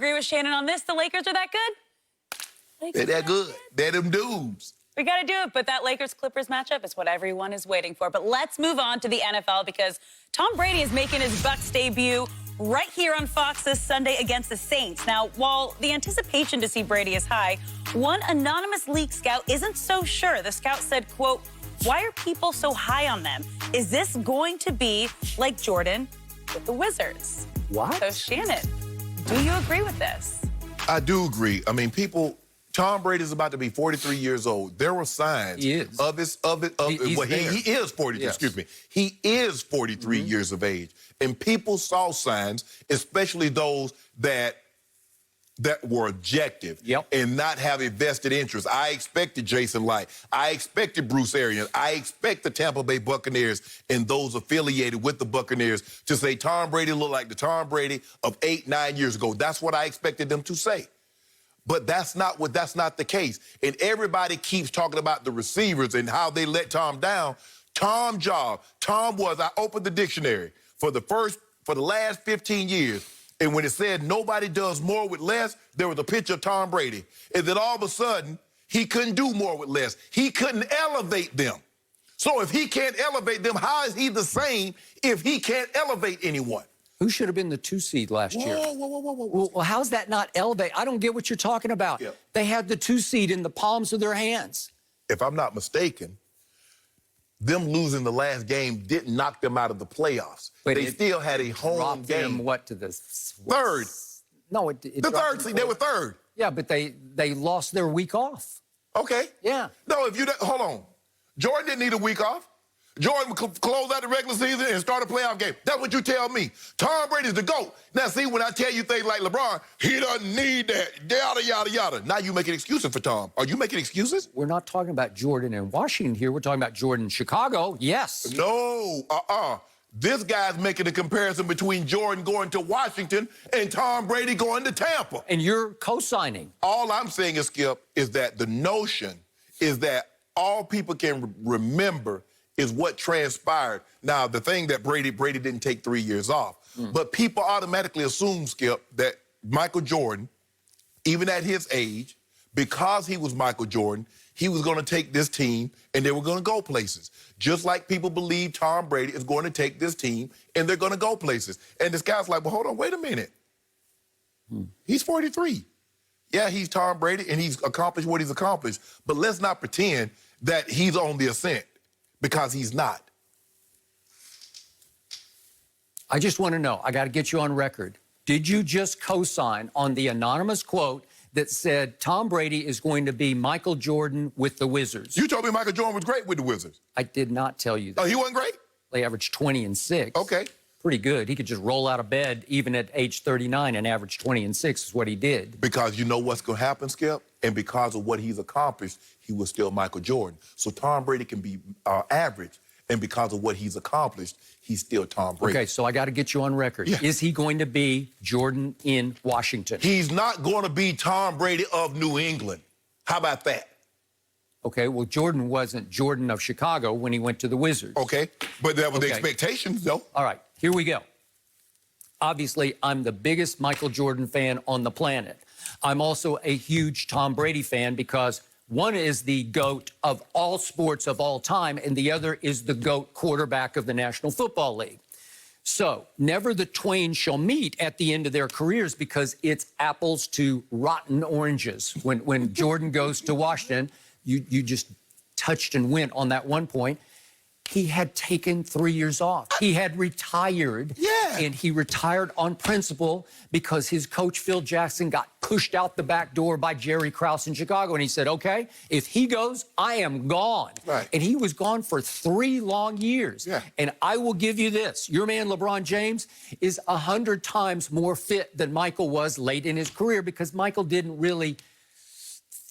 agree with Shannon on this. The Lakers are that good? They're that good. They're them dudes. We got to do it, but that Lakers-Clippers matchup is what everyone is waiting for. But let's move on to the NFL because Tom Brady is making his Bucs debut right here on Fox this Sunday against the Saints. Now, while the anticipation to see Brady is high, one anonymous league scout isn't so sure. The scout said, quote, "Why are people so high on them? Is this going to be like Jordan with the Wizards?" What? So, Shannon, do you agree with this? I do agree. I mean, Tom Brady is about to be 43 years old. There were signs He he is 43, Yes. excuse me. He is 43 years of age. And people saw signs, especially those that were objective and not have a vested interest. I expected Jason Light. I expected Bruce Arians. I expect the Tampa Bay Buccaneers and those affiliated with the Buccaneers to say Tom Brady looked like the Tom Brady of 8, 9 years ago. That's what I expected them to say. But that's not the case. And everybody keeps talking about the receivers and how they let Tom down. Tom was, I opened the dictionary for the last 15 years. And when it said nobody does more with less, there was a picture of Tom Brady. And then all of a sudden, he couldn't do more with less. He couldn't elevate them. So if he can't elevate them, how is he the same if he can't elevate anyone? Who should have been the 2 seed last year? Whoa. Well, how's that not elevate? I don't get what you're talking about. Yep. They had the 2 seed in the palms of their hands. If I'm not mistaken, them losing the last game didn't knock them out of the playoffs. But they still had a home game. Them, what, to the third? No, the third seed. They were third. Yeah, but they lost their week off. Okay. Yeah. No, hold on. Jordan didn't need a week off. Jordan would close out the regular season and start a playoff game. That's what you tell me. Tom Brady's the GOAT. Now, see, when I tell you things like LeBron, he doesn't need that, yada, yada, yada. Now you making excuses for Tom. Are you making excuses? We're not talking about Jordan in Washington here. We're talking about Jordan in Chicago. Yes. No, This guy's making a comparison between Jordan going to Washington and Tom Brady going to Tampa. And you're co-signing. All I'm saying is, Skip, is that the notion is that all people can remember is what transpired. Now, the thing that Brady didn't take 3 years off. But people automatically assume, Skip, that Michael Jordan, even at his age, because he was Michael Jordan, he was going to take this team and they were going to go places. Just like people believe Tom Brady is going to take this team and they're going to go places. And this guy's like, well, hold on, wait a minute. He's 43. Yeah, he's Tom Brady and he's accomplished what he's accomplished. But let's not pretend that he's on the ascent, because he's not. I just want to know, I got to get you on record. Did you just co-sign on the anonymous quote that said Tom Brady is going to be Michael Jordan with the Wizards? You told me Michael Jordan was great with the Wizards. I did not tell you that. Oh, he wasn't great? They averaged 20 and 6. Okay. Pretty good. He could just roll out of bed even at age 39 and average 20 and 6 is what he did. Because you know what's going to happen, Skip? And because of what he's accomplished, he was still Michael Jordan. So Tom Brady can be average, and because of what he's accomplished, he's still Tom Brady. Okay, so I got to get you on record. Yeah. Is he going to be Jordan in Washington? He's not going to be Tom Brady of New England. How about that? Okay, well, Jordan wasn't Jordan of Chicago when he went to the Wizards. Okay, but that was the expectations, though. All right, here we go. Obviously, I'm the biggest Michael Jordan fan on the planet. I'm also a huge Tom Brady fan because one is the GOAT of all sports of all time, and the other is the GOAT quarterback of the National Football League. So never the twain shall meet at the end of their careers because it's apples to rotten oranges. When Jordan goes to Washington, you just touched and went on that one point. He had taken 3 years off. He had retired. Yeah. And he retired on principle because his coach, Phil Jackson, got pushed out the back door by Jerry Krause in Chicago. And he said, okay, if he goes, I am gone. Right. And he was gone for 3 long years. Yeah. And I will give you this. Your man, LeBron James, is 100 times more fit than Michael was late in his career because Michael didn't really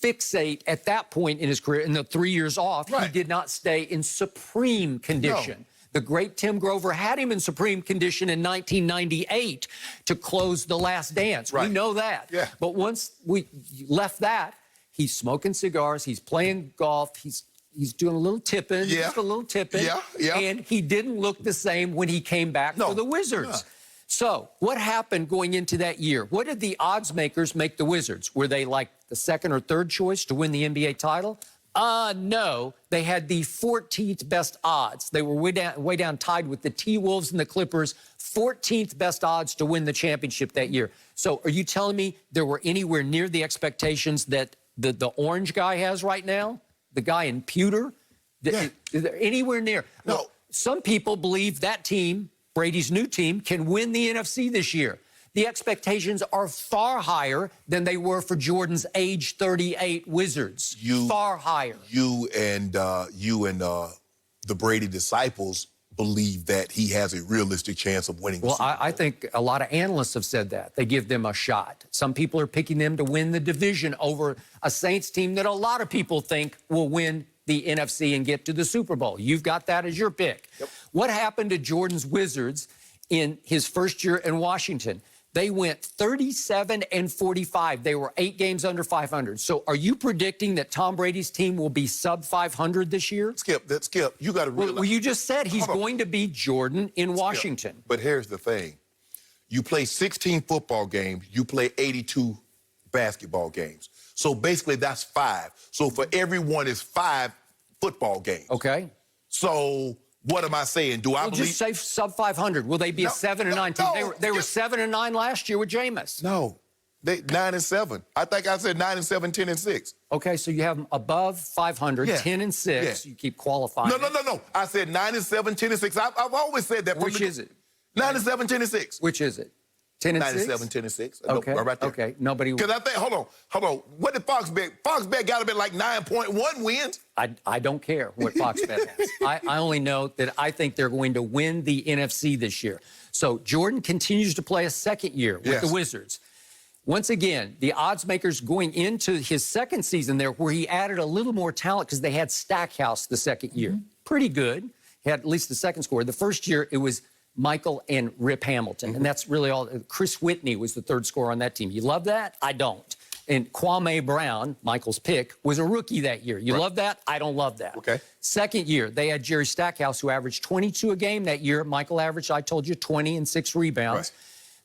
fixate at that point in his career. In the 3 years off, Right. he did not stay in supreme condition. No. The great Tim Grover had him in supreme condition in 1998 to close The Last Dance. Right. We know that. Yeah. But once we left that, he's smoking cigars, he's playing golf, he's doing a little tipping, Yeah. just a little tipping. Yeah. And he didn't look the same when he came back No. for the Wizards. Yeah. So what happened going into that year? What did the odds makers make the Wizards? Were they like the second or third choice to win the NBA title? No, they had the 14th best odds. They were way down tied with the T-Wolves and the Clippers, 14th best odds to win the championship that year. So are you telling me there were anywhere near the expectations that the orange guy has right now? The guy in pewter? Yeah. Is there anywhere near? No. Well, some people believe that team, Brady's new team, can win the NFC this year. The expectations are far higher than they were for Jordan's age 38 Wizards. Far higher. You and the Brady disciples believe that he has a realistic chance of winning the Super Bowl. I think a lot of analysts have said that. They give them a shot. Some people are picking them to win the division over a Saints team that a lot of people think will win the NFC and get to the Super Bowl. You've got that as your pick. Yep. What happened to Jordan's Wizards in his first year in Washington? They went 37-45. They were 8 games under 500. So are you predicting that Tom Brady's team will be sub 500 this year? Skip, you got to realize. Well, you just said he's going to be Jordan in Washington. But here's the thing. You play 16 football games. You play 82 basketball games. So basically that's 5. So for everyone is 5 football games. Okay. So what am I saying? Do I believe? Just say sub 500. Will they be a 7-9 team? They were 7-9 last year with Jameis. No, they 9-7. I think I said 9-7, 10-6. Okay, so you have them above 500, Yeah. 10-6. Yeah. You keep qualifying. No. I said 9-7, 10-6. I've always said that. Which is it? 9-7, 10-6. Which is it? 10-6? 9-7, 10-6. Okay. Right there. Okay. Nobody. Because I think, hold on. What did Fox bet? Fox bet got to be like 9.1 wins. I don't care what Fox Bet has. I only know that I think they're going to win the NFC this year. So Jordan continues to play a second year with the Wizards. Once again, the odds makers going into his second season there, where he added a little more talent because they had Stackhouse the second year. Pretty good. He had at least the second score. The first year, it was Michael and Rip Hamilton. And that's really all. Chris Whitney was the third scorer on that team. You love that? I don't. And Kwame Brown, Michael's pick, was a rookie that year. You love that? I don't love that. Okay. Second year, they had Jerry Stackhouse, who averaged 22 a game that year. Michael averaged, I told you, 20 and 6 rebounds. Right.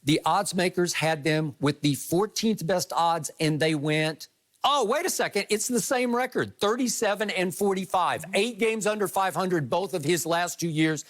The odds makers had them with the 14th best odds, and they went, oh, wait a second. It's the same record, 37-45. 8 games under 500 both of his last 2 years.